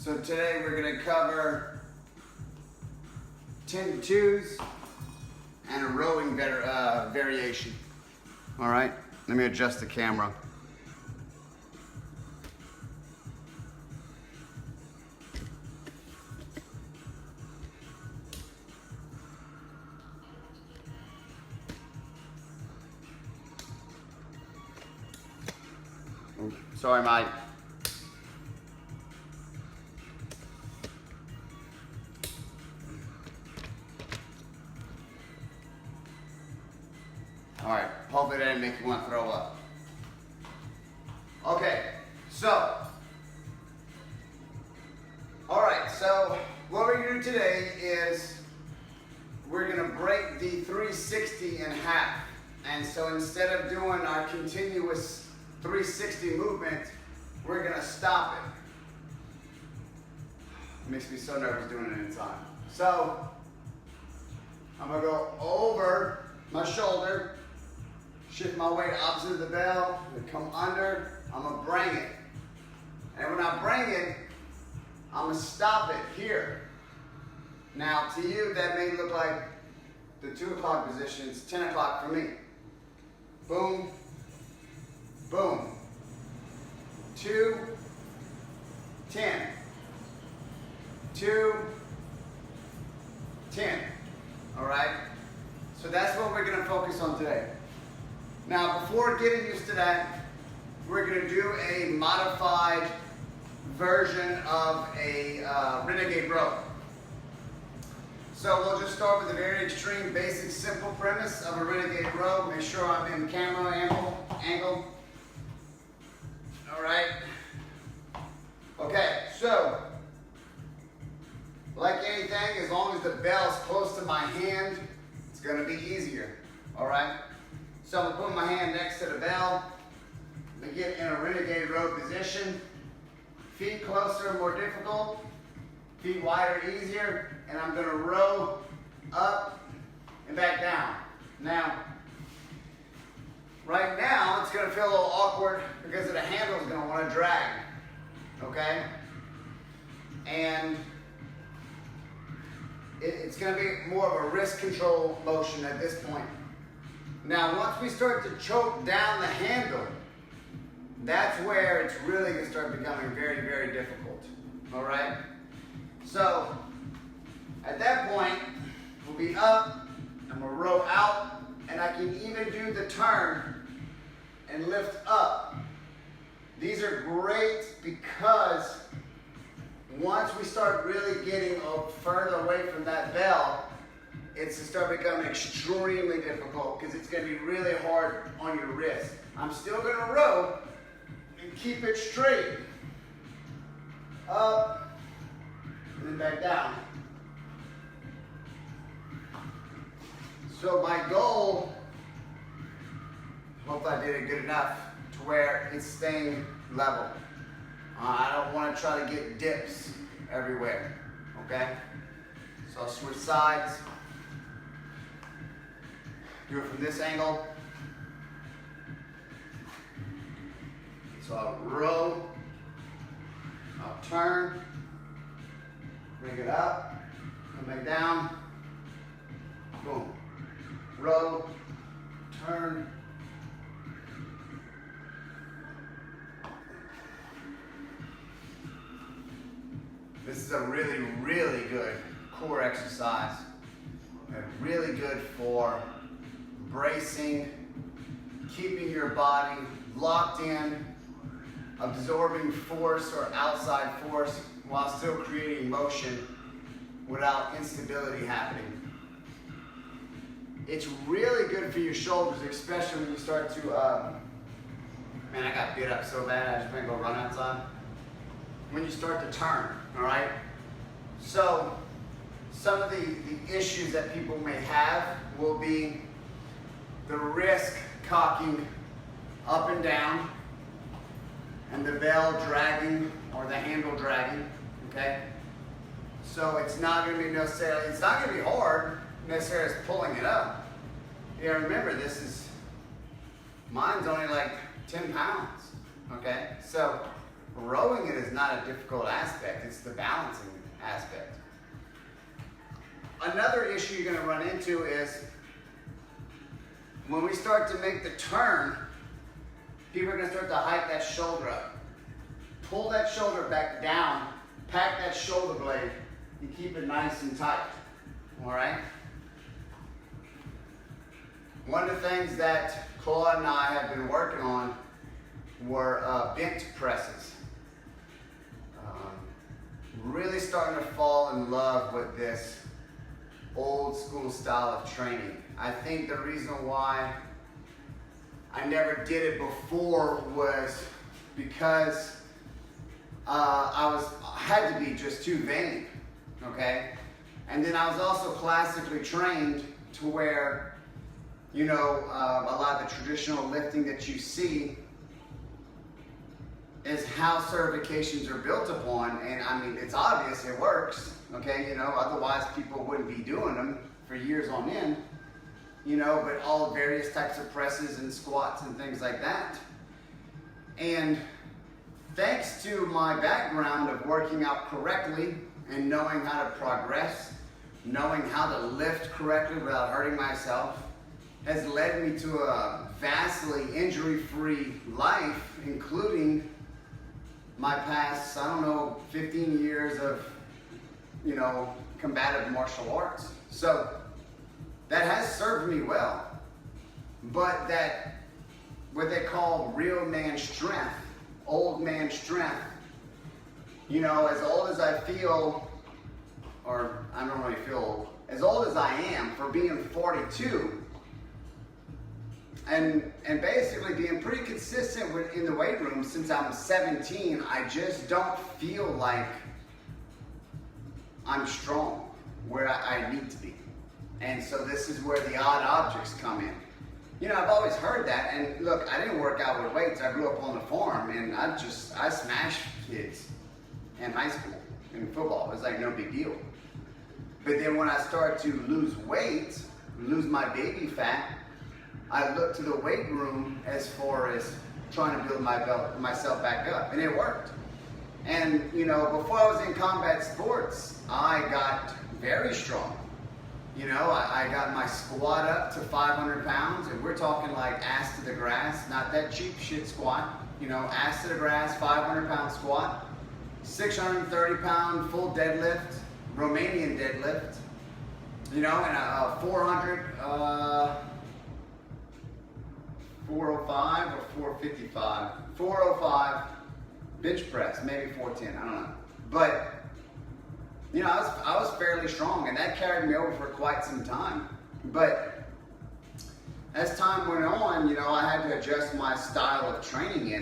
So today we're going to cover 10 to 2s and a rowing variation. All right, let me adjust the camera. Sorry, Mike. All right, hopefully that didn't make you want to throw up. Okay, so, all right, so what we're gonna do today is we're gonna break the 360 in half. And so instead of doing our continuous 360 movement, we're gonna stop it. It makes me so nervous doing it inside. So, I'm gonna go over my shoulder, shift my weight opposite of the bell, and come under, I'm gonna bring it. And when I bring it, I'm gonna stop it here. Now to you, that may look like the 2 o'clock position, it's 10 o'clock for me. Boom, boom. 2, 10. 2, 10. All right? So that's what we're gonna focus on today. Now, before getting used to that, we're gonna do a modified version of a renegade row. So we'll just start with a very extreme, basic, simple premise of a renegade row. Make sure I'm in camera angle. All right. Okay, so like anything, as long as the bell's close to my hand, it's gonna be easier. All right. So I'm gonna put my hand next to the bell. I'm gonna get in a renegade row position. Feet closer, more difficult. Feet wider, easier. And I'm gonna row up and back down. Now, right now, it's gonna feel a little awkward because the handle's gonna wanna drag, okay? And it's gonna be more of a wrist control motion at this point. Now, once we start to choke down the handle, that's where it's really gonna start becoming very, very difficult, all right? So, at that point, we'll be up, and we'll row out, and I can even do the turn and lift up. These are great because once we start really getting further away from that bell, it's to start becoming extremely difficult because it's going to be really hard on your wrist. I'm still going to row and keep it straight. Up, and then back down. So my goal, hope I did it good enough to where it's staying level. I don't want to try to get dips everywhere, okay? So I'll switch sides. Do it from this angle. So I'll row, I'll turn, bring it up, come back down, boom. Row, turn, this is a really, really good core exercise. Really good for bracing, keeping your body locked in, absorbing force or outside force while still creating motion without instability happening. It's really good for your shoulders, especially when you start to, man, I got bit up so bad I just went to go run outside. When you start to turn, all right? So, some of the issues that people may have will be the wrist cocking up and down and the bell dragging or the handle dragging, okay? So it's not gonna be necessarily, it's not gonna be hard necessarily as pulling it up. You gotta remember mine's only like 10 pounds, okay? So rowing it is not a difficult aspect, it's the balancing aspect. Another issue you're gonna run into is when we start to make the turn, people are gonna start to hike that shoulder up. Pull that shoulder back down, pack that shoulder blade, and keep it nice and tight, all right? One of the things that Claude and I have been working on were bench presses. Really starting to fall in love with this old school style of training. I think the reason why I never did it before was because I had to be just too vain, okay? And then I was also classically trained to where, you know, a lot of the traditional lifting that you see is how certifications are built upon, and I mean, it's obvious it works, okay, you know, otherwise people wouldn't be doing them for years on end, you know, but all various types of presses and squats and things like that. And thanks to my background of working out correctly and knowing how to progress, knowing how to lift correctly without hurting myself, has led me to a vastly injury-free life, including my past, I don't know, 15 years of, you know, combative martial arts. So that has served me well. But that, what they call real man strength, old man strength, you know, as old as I feel, or I don't really feel old, as old as I am for being 42, and basically being pretty consistent in the weight room since I'm 17, I just don't feel like I'm strong where I need to be. And so this is where the odd objects come in. You know, I've always heard that, and look, I didn't work out with weights. I grew up on the farm, and I smashed kids in high school in football. It was like no big deal. But then when I started to lose weight, lose my baby fat, I looked to the weight room as far as trying to build myself back up, and it worked. And you know, before I was in combat sports, I got very strong. You know, I got my squat up to 500 pounds, and we're talking like ass to the grass, not that cheap shit squat. You know, ass to the grass, 500 pound squat, 630 pound full deadlift, Romanian deadlift, you know, and a 405 or 455, 405 bench press, maybe 410, I don't know. But, you know, I was fairly strong, and that carried me over for quite some time. But as time went on, you know, I had to adjust my style of training,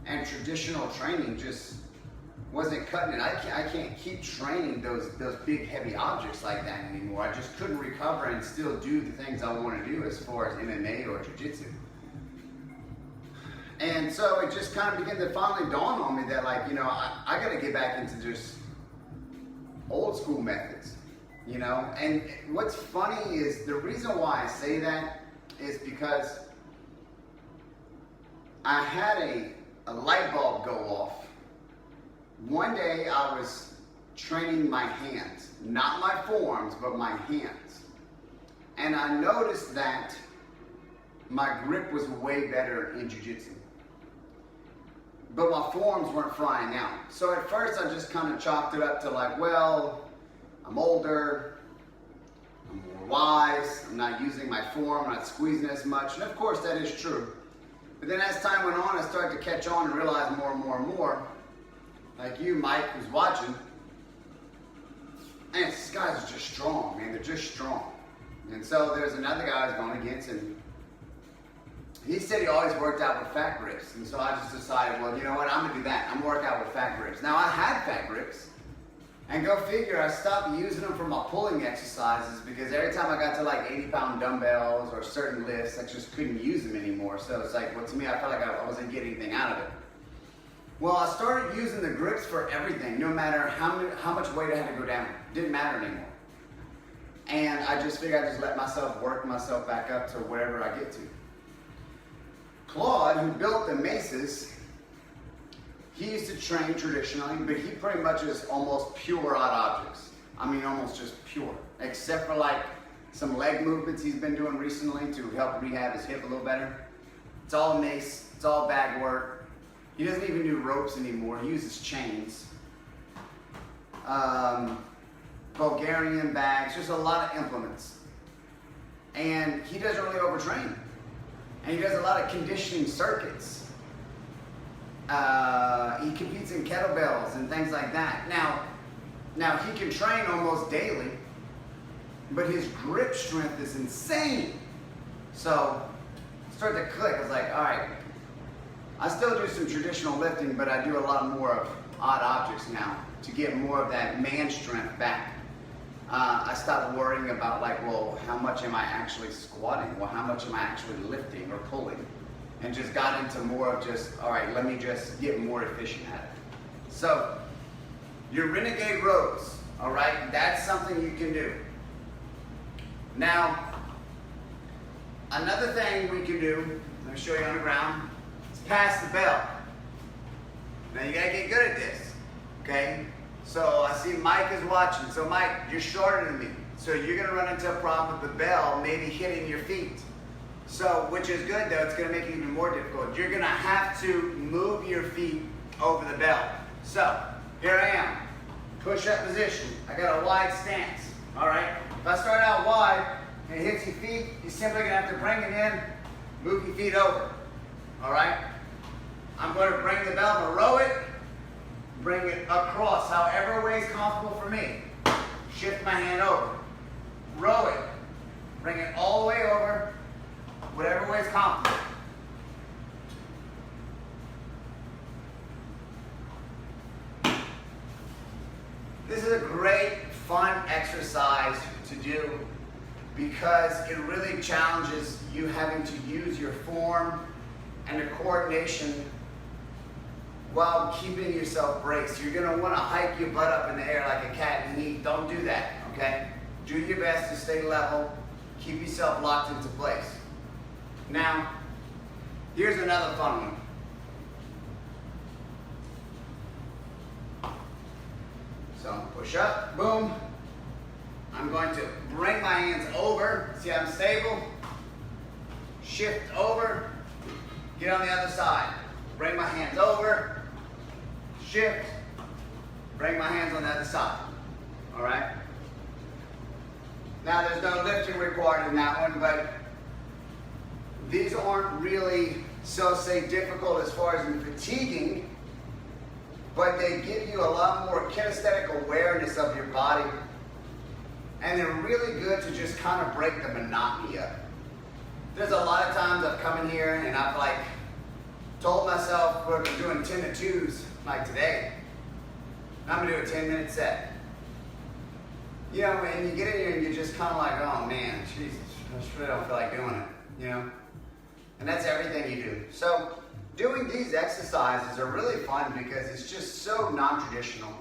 and traditional training just wasn't cutting it. I can't keep training those big heavy objects like that anymore. I just couldn't recover and still do the things I want to do as far as MMA or jiu-jitsu. And so it just kind of began to finally dawn on me that, like, you know, I got to get back into just old school methods, you know. And what's funny is the reason why I say that is because I had a light bulb go off. One day I was training my hands, not my forearms, but my hands. And I noticed that my grip was way better in jiu-jitsu, but my forearms weren't flying out. So at first I just kind of chalked it up to like, well, I'm older, I'm more wise, I'm not using my forearm, I'm not squeezing as much. And of course that is true. But then as time went on, I started to catch on and realize more and more and more, like you, Mike, who's watching, and these guys are just strong, man, they're just strong. And so there's another guy I was going against, and he said he always worked out with fat grips. And so I just decided, well, you know what, I'm gonna do that. I'm gonna work out with fat grips. Now I had fat grips, and go figure, I stopped using them for my pulling exercises because every time I got to like 80-pound dumbbells or certain lifts, I just couldn't use them anymore. So it's like, well, to me, I felt like I wasn't getting anything out of it. Well, I started using the grips for everything, no matter how much weight I had to go down. It didn't matter anymore. And I just figured I'd just let myself work myself back up to wherever I get to. Claude, who built the Maces, he used to train traditionally, but he pretty much is almost pure odd objects. I mean, almost just pure, except for like some leg movements he's been doing recently to help rehab his hip a little better. It's all Mace, it's all bag work. He doesn't even do ropes anymore, he uses chains. Bulgarian bags, just a lot of implements. And he doesn't really overtrain. And he does a lot of conditioning circuits. He competes in kettlebells and things like that. Now he can train almost daily, but his grip strength is insane. So, start to click. I was like, all right, I still do some traditional lifting, but I do a lot more of odd objects now to get more of that man strength back. I stopped worrying about like, well, how much am I actually squatting? Well, how much am I actually lifting or pulling? And just got into more of just, all right, let me just get more efficient at it. So, your renegade rows, all right, that's something you can do. Now, another thing we can do, let me show you on the ground, is pass the bell. Now you gotta get good at this, okay? So I see Mike is watching. So Mike, you're shorter than me. So you're gonna run into a problem with the bell maybe hitting your feet. So, which is good though, it's gonna make it even more difficult. You're gonna have to move your feet over the bell. So, here I am, push-up position. I got a wide stance, all right? If I start out wide and it hits your feet, you're simply gonna have to bring it in, move your feet over, all right? I'm gonna bring the bell, I'm gonna row it, bring it across, however way is comfortable for me. Shift my hand over, row it, bring it all the way over, whatever way is comfortable. This is a great, fun exercise to do because it really challenges you having to use your form and the coordination while keeping yourself braced. You're gonna wanna hike your butt up in the air like a cat in heat. Don't do that, okay? Do your best to stay level, keep yourself locked into place. Now, here's another fun one. So push up, boom. I'm going to bring my hands over. See, I'm stable. Shift over. Get on the other side. Bring my hands over. Shift. Bring my hands on the other side. All right? Now, there's no lifting required in that one, but these aren't really, so say, difficult as far as in fatiguing, but they give you a lot more kinesthetic awareness of your body. And they're really good to just kind of break the monotony up. There's a lot of times I've come in here and I've like told myself we're doing 10 to 2s like today. I'm gonna do a 10-minute set. You know, and you get in here and you're just kind of like, oh man, Jesus, I just really don't feel like doing it, you know? And that's everything you do. So doing these exercises are really fun because it's just so non-traditional.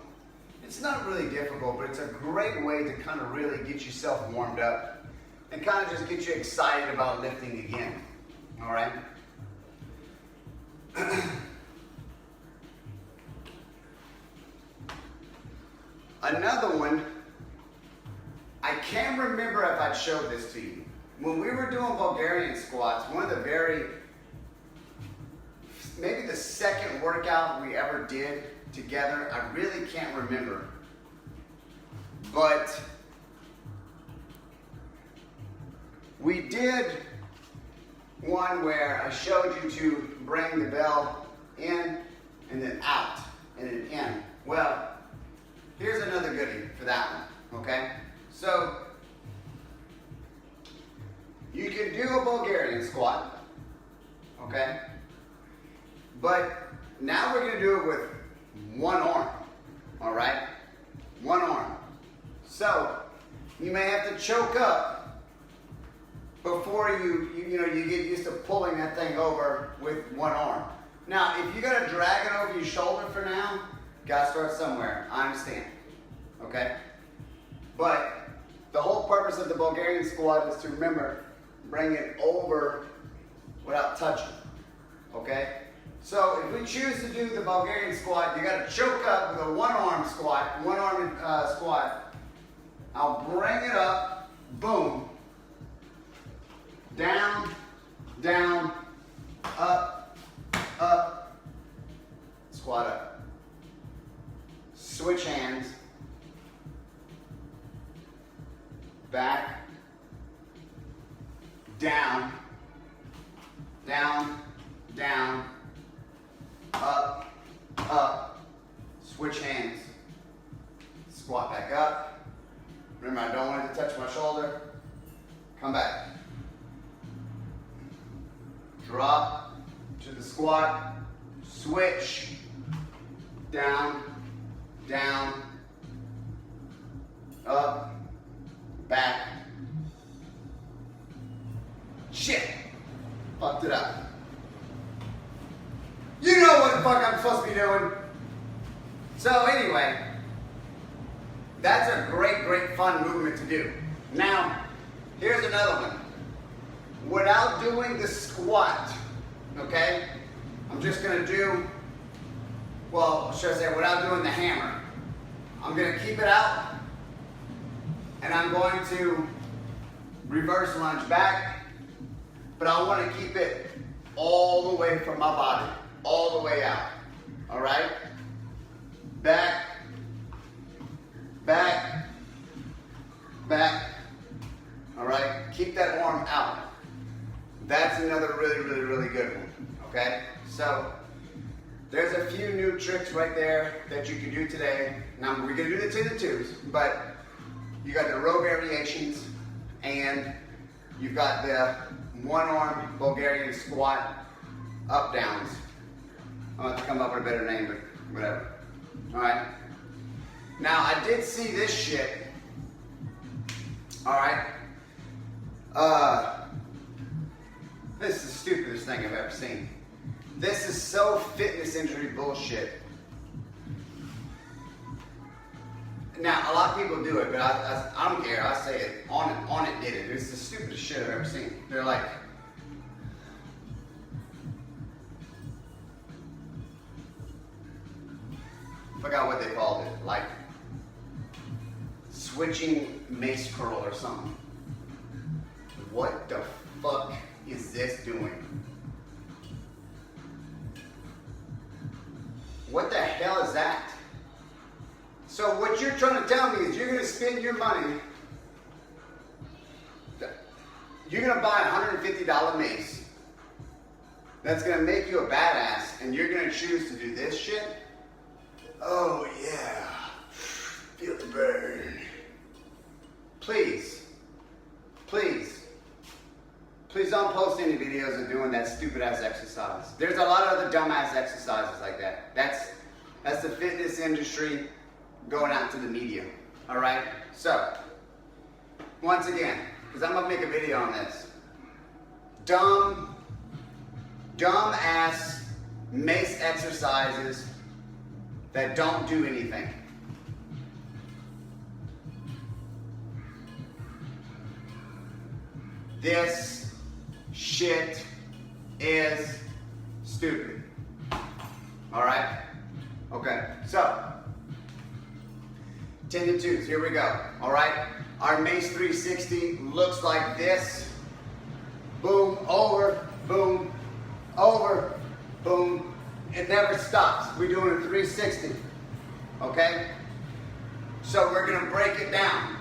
It's not really difficult, but it's a great way to kind of really get yourself warmed up and kind of just get you excited about lifting again, all right? Another one, I can't remember if I showed this to you. When we were doing Bulgarian squats, one of the maybe the second workout we ever did together, I really can't remember. But we did one where I showed you to bring the bell in and then out and then in. Well, here's another goodie for that one, okay? So, you can do a Bulgarian squat, okay? But now we're gonna do it with one arm, all right? One arm. So, you may have to choke up before you get used to pulling that thing over with one arm. Now, if you're gonna drag it over your shoulder for now, you gotta start somewhere, I understand, okay? But the whole purpose of the Bulgarian squat is to remember, bring it over without touching, okay? So if we choose to do the Bulgarian squat, you got to choke up with a one-arm squat, one-armed squat. I'll bring it up, boom, down, down, up, up, squat up. Switch hands, back, down, down, down, up, up, switch hands, squat back up. Remember, I don't want it to touch my shoulder. Come back. Drop to the squat, switch, down, down, up, back. Shit, fucked it up. You know what the fuck I'm supposed to be doing. So anyway, that's a great, great fun movement to do. Now, here's another one. Without doing the squat, okay? I'm just gonna do, well, should I say, without doing the hammer. I'm gonna keep it out, and I'm going to reverse lunge back, but I wanna keep it all the way from my body, all the way out, all right? Back, back, back, all right? Keep that arm out. That's another really, really, really good one, okay? So, there's a few new tricks right there that you can do today. Now, we're gonna do the 10 to 2s, but you got the row variations, and you've got the one-arm Bulgarian squat up downs. I'll have to come up with a better name, but whatever. All right? Now, I did see this shit. All right? This is the stupidest thing I've ever seen. This is so fitness injury bullshit. Now, a lot of people do it, but I don't care. I say it. On it did it. It's the stupidest shit I've ever seen. They're like, I forgot what they called it. Like, switching Mace curl or something. What the fuck is this doing? What the hell is that? So what you're trying to tell me is you're going to spend your money, you're going to buy a $150 mace that's going to make you a badass, and you're going to choose to do this shit? Oh yeah, feel the burn. Please, please, please don't post any videos of doing that stupid ass exercise. There's a lot of other dumbass exercises like that. That's the fitness industry going out to the media. All right. So once again, because I'm gonna make a video on this, dumb ass Mace exercises that don't do anything. This shit is stupid. All right? Okay, so 10 to 2s, here we go. All right? Our Mace 360 looks like this. Boom, over, boom, over, boom. It never stops. We're doing a 360. Okay? So we're gonna break it down.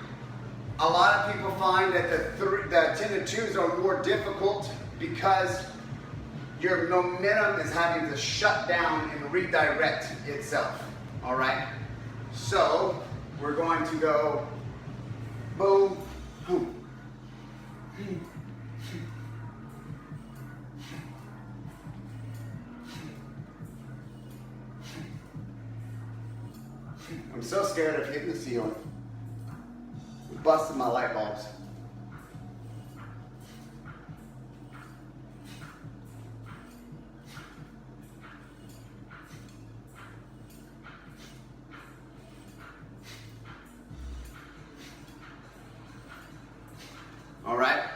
A lot of people find that the 10 to 2s are more difficult because your momentum is having to shut down and redirect itself. All right? So we're going to go boom, boom. I'm so scared of hitting the ceiling. Busted my light bulbs. All right?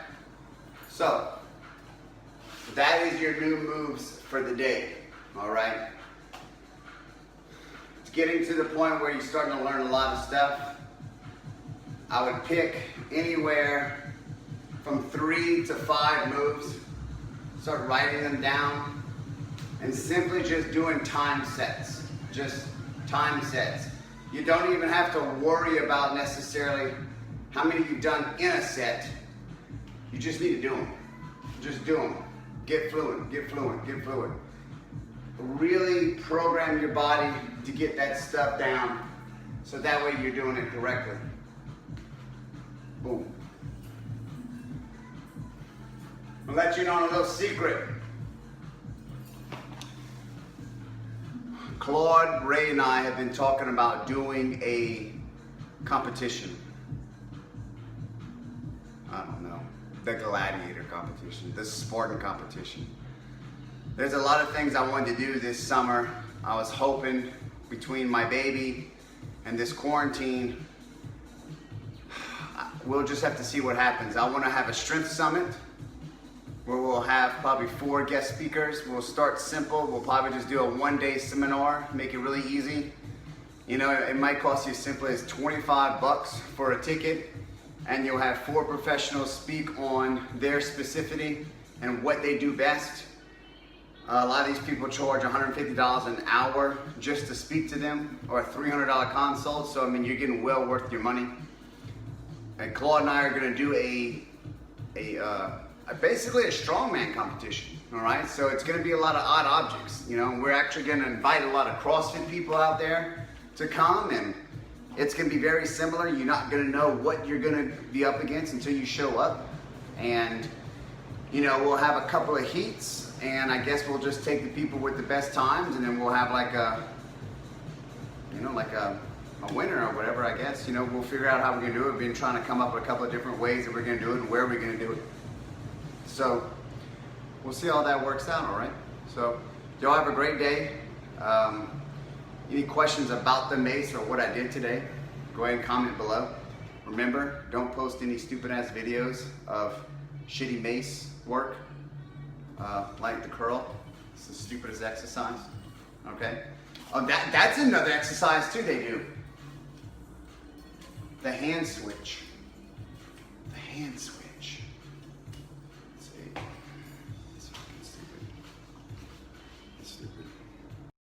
So, that is your new moves for the day. all right? It's getting to the point where you're starting to learn a lot of stuff. I would pick anywhere from 3 to 5 moves, start writing them down, and simply just doing time sets, just time sets. You don't even have to worry about necessarily how many you've done in a set. You just need to do them. Just do them. Get fluent, get fluent, get fluent. Really program your body to get that stuff down so that way you're doing it correctly. Boom. I'll let you know on a little secret. Claude, Ray, and I have been talking about doing a competition. I don't know, the gladiator competition, the Spartan competition. There's a lot of things I wanted to do this summer. I was hoping between my baby and this quarantine, we'll just have to see what happens. I want to have a strength summit where we'll have probably 4 guest speakers. We'll start simple. We'll probably just do a 1-day seminar, make it really easy. You know, it might cost you as simply as $25 for a ticket, and you'll have 4 professionals speak on their specificity and what they do best. A lot of these people charge $150 an hour just to speak to them, or a $300 consult. So I mean, you're getting well worth your money. And Claude and I are going to do basically a strongman competition. All right, so it's going to be a lot of odd objects. You know, we're actually going to invite a lot of CrossFit people out there to come, and it's going to be very similar. You're not going to know what you're going to be up against until you show up. And you know, we'll have a couple of heats, and I guess we'll just take the people with the best times, and then we'll have like a, you know, like a winner or whatever, I guess. You know, we'll figure out how we're going to do it. We've been trying to come up with a couple of different ways that we're going to do it and where we're going to do it. So we'll see how that works out, all right? So y'all have a great day. Any questions about the Mace or what I did today, go ahead and comment below. Remember, don't post any stupid ass videos of shitty Mace work, like the curl. It's the stupidest exercise, okay? Oh, that's another exercise too they do. The hand switch. The hand switch.